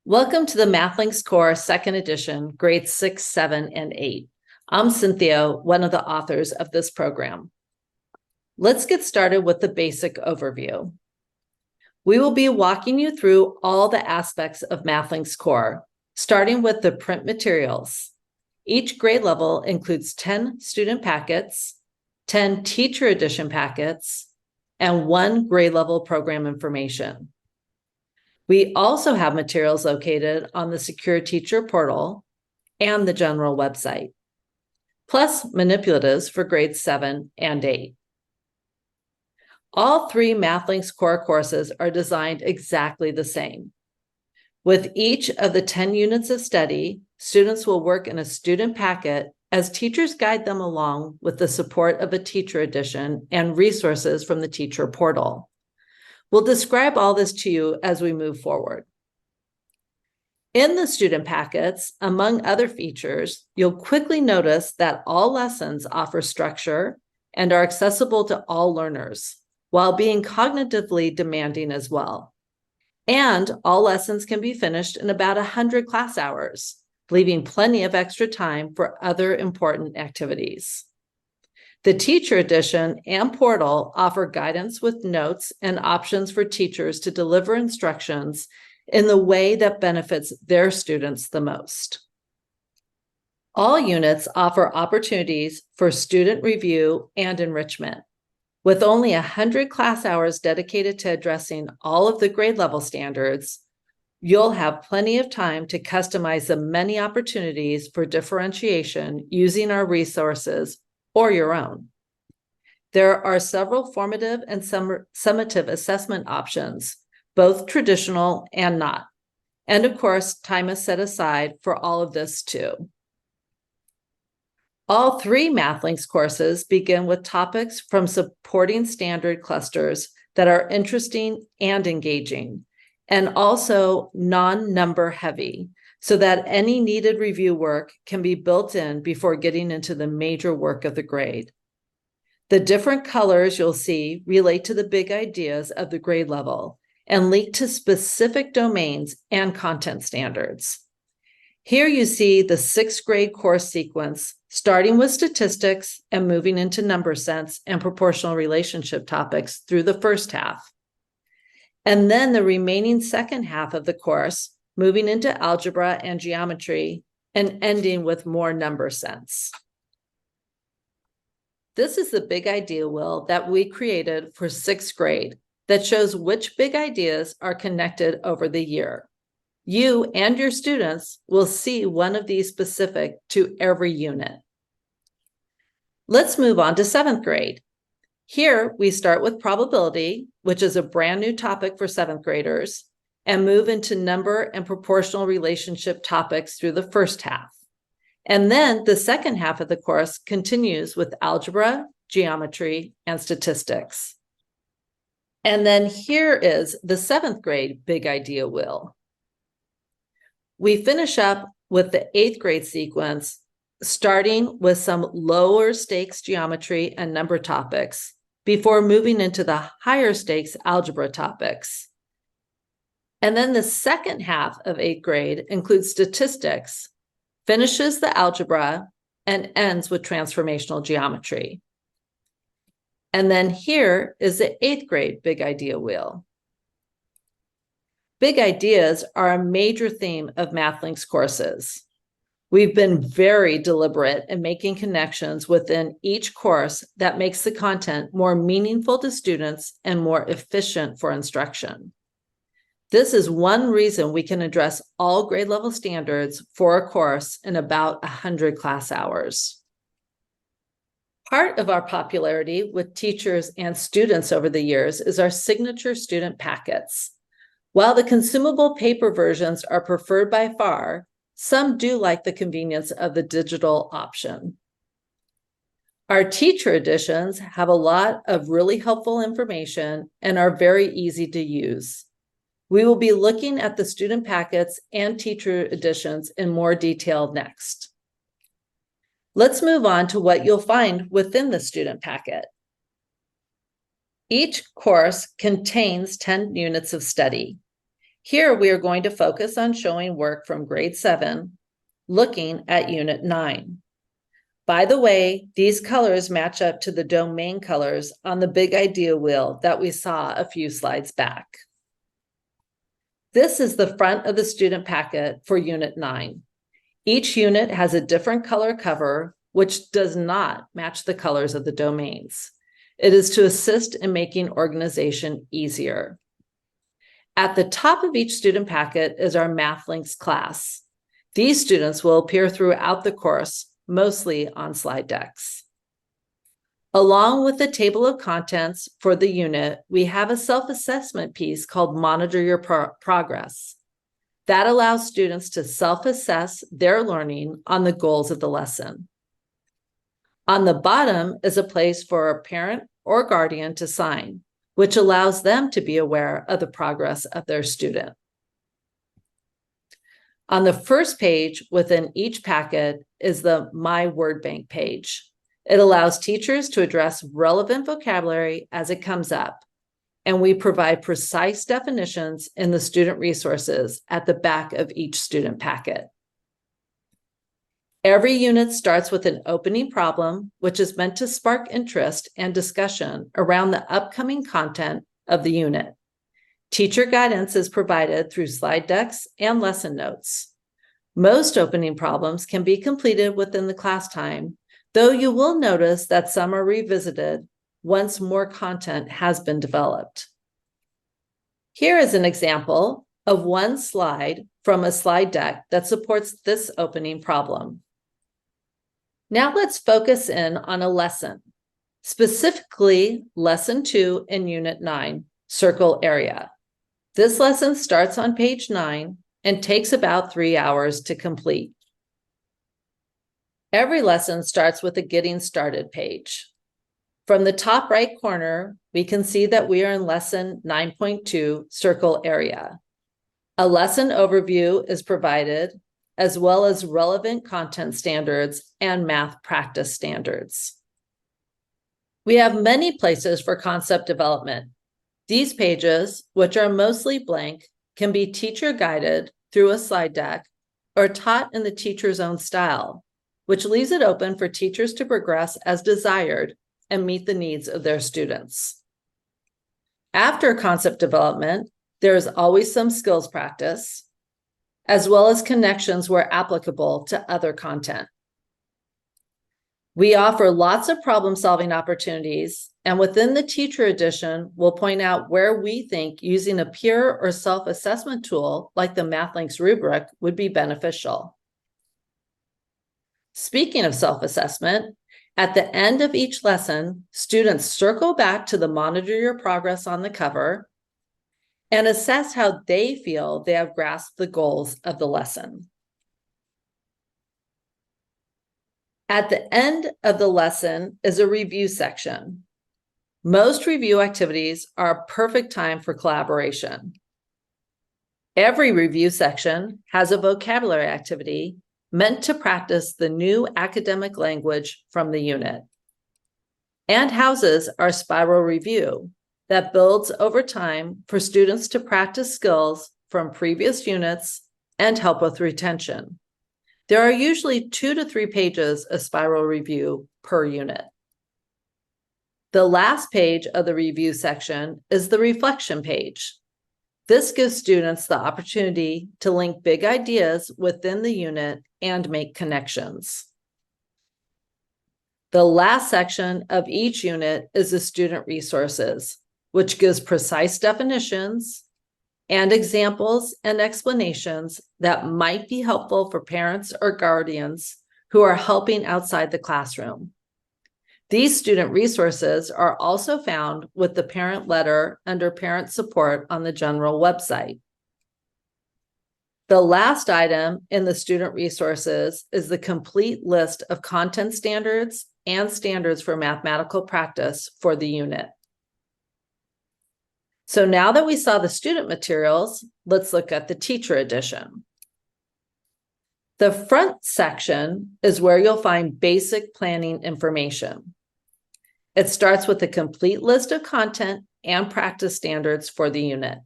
Welcome to the MathLinks Core 2nd Edition, grades 6, 7, and 8. I'm Cynthia, one of the authors of this program. Let's get started with the basic overview. We will be walking you through all the aspects of MathLinks Core, starting with the print materials. Each grade level includes 10 student packets, 10 teacher edition packets, and 1 grade level program information. We also have materials located on the Secure Teacher portal and the general website, plus manipulatives for grades 7 and 8. All 3 MathLinks Core courses are designed exactly the same. With each of the 10 units of study, students will work in a student packet as teachers guide them along with the support of a teacher edition and resources from the teacher portal. We'll describe all this to you as we move forward. In the student packets, among other features, you'll quickly notice that all lessons offer structure and are accessible to all learners, while being cognitively demanding as well. And all lessons can be finished in about 100 class hours, leaving plenty of extra time for other important activities. The teacher edition and portal offer guidance with notes and options for teachers to deliver instructions in the way that benefits their students the most. All units offer opportunities for student review and enrichment. With only 100 class hours dedicated to addressing all of the grade level standards, you'll have plenty of time to customize the many opportunities for differentiation using our resources or your own. There are several formative and summative assessment options, both traditional and not. And of course, time is set aside for all of this too. All 3 MathLinks courses begin with topics from supporting standard clusters that are interesting and engaging, and also non-number heavy, so that any needed review work can be built in before getting into the major work of the grade. The different colors you'll see relate to the big ideas of the grade level and link to specific domains and content standards. Here you see the 6th grade course sequence, starting with statistics and moving into number sense and proportional relationship topics through the first half. And then the remaining second half of the course, moving into algebra and geometry, and ending with more number sense. This is the big idea wheel that we created for 6th grade that shows which big ideas are connected over the year. You and your students will see one of these specific to every unit. Let's move on to 7th grade. Here, we start with probability, which is a brand new topic for 7th graders, and move into number and proportional relationship topics through the first half. And then the second half of the course continues with algebra, geometry, and statistics. And then here is the 7th grade big idea wheel. We finish up with the 8th grade sequence, starting with some lower stakes geometry and number topics before moving into the higher stakes algebra topics. And then the second half of 8th grade includes statistics, finishes the algebra, and ends with transformational geometry. And then here is the 8th grade big idea wheel. Big ideas are a major theme of MathLinks courses. We've been very deliberate in making connections within each course that makes the content more meaningful to students and more efficient for instruction. This is one reason we can address all grade level standards for a course in about 100 class hours. Part of our popularity with teachers and students over the years is our signature student packets. While the consumable paper versions are preferred by far, some do like the convenience of the digital option. Our teacher editions have a lot of really helpful information and are very easy to use. We will be looking at the student packets and teacher editions in more detail next. Let's move on to what you'll find within the student packet. Each course contains 10 units of study. Here we are going to focus on showing work from grade 7, looking at Unit 9. By the way, these colors match up to the domain colors on the big idea wheel that we saw a few slides back. This is the front of the student packet for Unit 9. Each unit has a different color cover, which does not match the colors of the domains. It is to assist in making organization easier. At the top of each student packet is our MathLinks class. These students will appear throughout the course, mostly on slide decks. Along with the table of contents for the unit, we have a self-assessment piece called Monitor Your Progress. That allows students to self-assess their learning on the goals of the lesson. On the bottom is a place for a parent or guardian to sign, which allows them to be aware of the progress of their student. On the first page within each packet is the My Word Bank page. It allows teachers to address relevant vocabulary as it comes up, and we provide precise definitions in the student resources at the back of each student packet. Every unit starts with an opening problem, which is meant to spark interest and discussion around the upcoming content of the unit. Teacher guidance is provided through slide decks and lesson notes. Most opening problems can be completed within the class time, though you will notice that some are revisited once more content has been developed. Here is an example of one slide from a slide deck that supports this opening problem. Now let's focus in on a lesson, specifically Lesson 2 in Unit 9, Circle Area. This lesson starts on page 9 and takes about 3 hours to complete. Every lesson starts with a Getting Started page. From the top right corner, we can see that we are in Lesson 9.2, Circle Area. A lesson overview is provided, as well as relevant content standards and math practice standards. We have many places for concept development. These pages, which are mostly blank, can be teacher-guided through a slide deck or taught in the teacher's own style, which leaves it open for teachers to progress as desired and meet the needs of their students. After concept development, there is always some skills practice, as well as connections where applicable to other content. We offer lots of problem-solving opportunities, and within the teacher edition, we'll point out where we think using a peer or self-assessment tool like the MathLinks rubric would be beneficial. Speaking of self-assessment, at the end of each lesson, students circle back to the Monitor Your Progress on the cover and assess how they feel they have grasped the goals of the lesson. At the end of the lesson is a review section. Most review activities are a perfect time for collaboration. Every review section has a vocabulary activity meant to practice the new academic language from the unit, and houses our spiral review that builds over time for students to practice skills from previous units and help with retention. There are usually 2 to 3 pages of spiral review per unit. The last page of the review section is the reflection page. This gives students the opportunity to link big ideas within the unit and make connections. The last section of each unit is the student resources, which gives precise definitions and examples and explanations that might be helpful for parents or guardians who are helping outside the classroom. These student resources are also found with the parent letter under parent support on the general website. The last item in the student resources is the complete list of content standards and standards for mathematical practice for the unit. So now that we saw the student materials, let's look at the teacher edition. The front section is where you'll find basic planning information. It starts with a complete list of content and practice standards for the unit.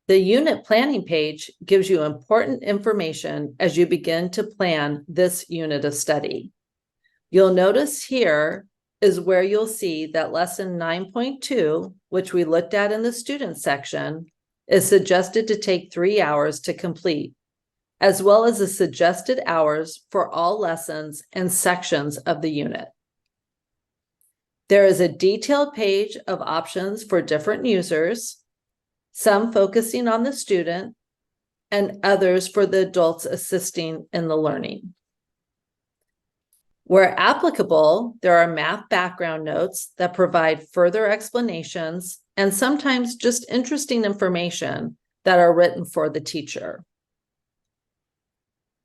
The unit planning page gives you important information as you begin to plan this unit of study. You'll notice here is where you'll see that lesson 9.2, which we looked at in the student section, is suggested to take 3 hours to complete, as well as the suggested hours for all lessons and sections of the unit. There is a detailed page of options for different users, some focusing on the student and others for the adults assisting in the learning. Where applicable, there are math background notes that provide further explanations and sometimes just interesting information that are written for the teacher.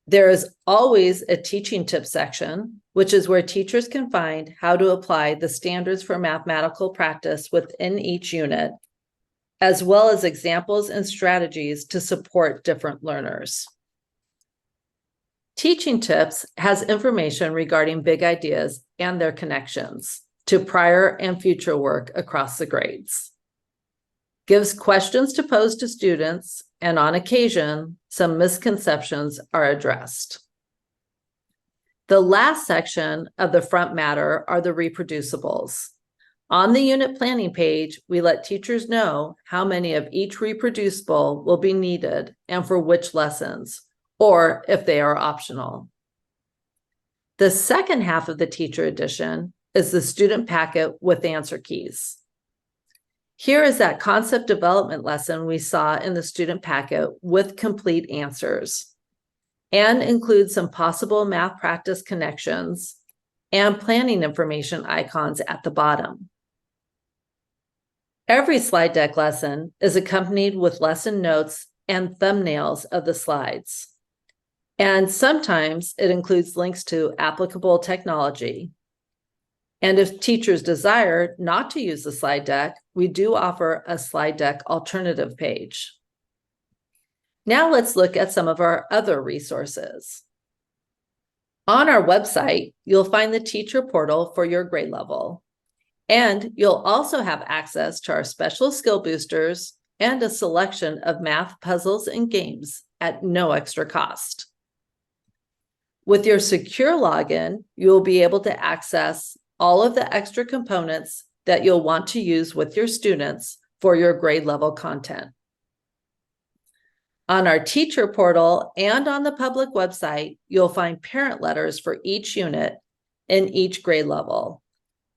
There is always a teaching tip section, which is where teachers can find how to apply the standards for mathematical practice within each unit, as well as examples and strategies to support different learners. Teaching Tips has information regarding big ideas and their connections to prior and future work across the grades. Gives questions to pose to students, and on occasion, some misconceptions are addressed. The last section of the front matter are the reproducibles. On the unit planning page, we let teachers know how many of each reproducible will be needed and for which lessons, or if they are optional. The second half of the teacher edition is the student packet with answer keys. Here is that concept development lesson we saw in the student packet with complete answers, and includes some possible math practice connections and planning information icons at the bottom. Every slide deck lesson is accompanied with lesson notes and thumbnails of the slides. And sometimes it includes links to applicable technology. And if teachers desire not to use the slide deck, we do offer a slide deck alternative page. Now let's look at some of our other resources. On our website, you'll find the teacher portal for your grade level. And you'll also have access to our special skill boosters and a selection of math puzzles and games at no extra cost. With your secure login, you'll be able to access all of the extra components that you'll want to use with your students for your grade level content. On our teacher portal and on the public website, you'll find parent letters for each unit in each grade level,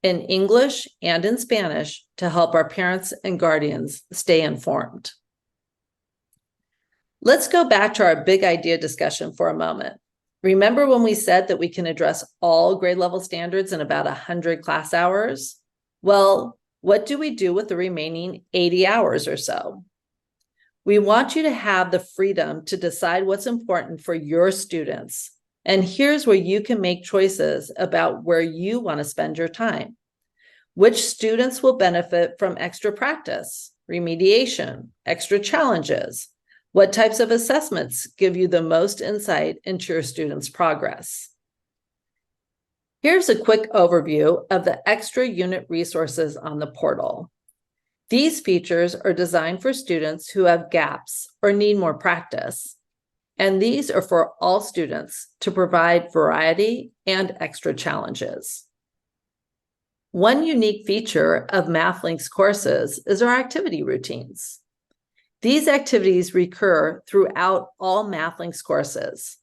in English and in Spanish, to help our parents and guardians stay informed. Let's go back to our big idea discussion for a moment. Remember when we said that we can address all grade level standards in about 100 class hours? Well, what do we do with the remaining 80 hours or so? We want you to have the freedom to decide what's important for your students. And here's where you can make choices about where you want to spend your time. Which students will benefit from extra practice, remediation, extra challenges? What types of assessments give you the most insight into your students' progress? Here's a quick overview of the extra unit resources on the portal. These features are designed for students who have gaps or need more practice. And these are for all students to provide variety and extra challenges. One unique feature of MathLinks courses is our activity routines. These activities recur throughout all MathLinks courses.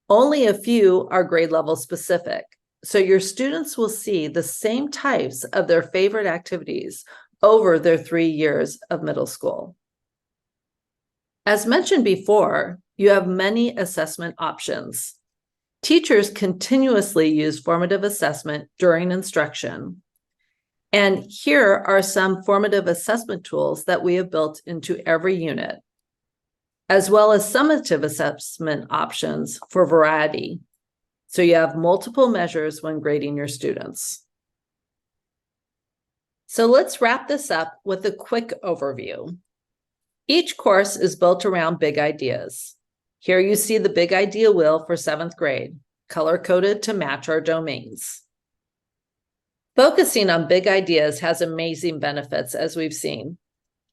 Only a few are grade level specific, so your students will see the same types of their favorite activities over their 3 years of middle school. As mentioned before, you have many assessment options. Teachers continuously use formative assessment during instruction. And here are some formative assessment tools that we have built into every unit, as well as summative assessment options for variety. So you have multiple measures when grading your students. So let's wrap this up with a quick overview. Each course is built around big ideas. Here you see the big idea wheel for 7th grade, color-coded to match our domains. Focusing on big ideas has amazing benefits, as we've seen.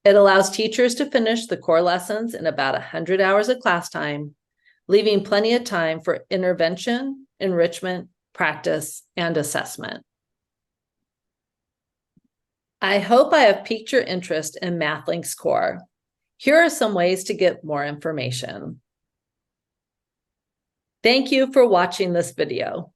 It allows teachers to finish the core lessons in about 100 hours of class time, leaving plenty of time for intervention, enrichment, practice, and assessment. I hope I have piqued your interest in MathLinks Core. Here are some ways to get more information. Thank you for watching this video.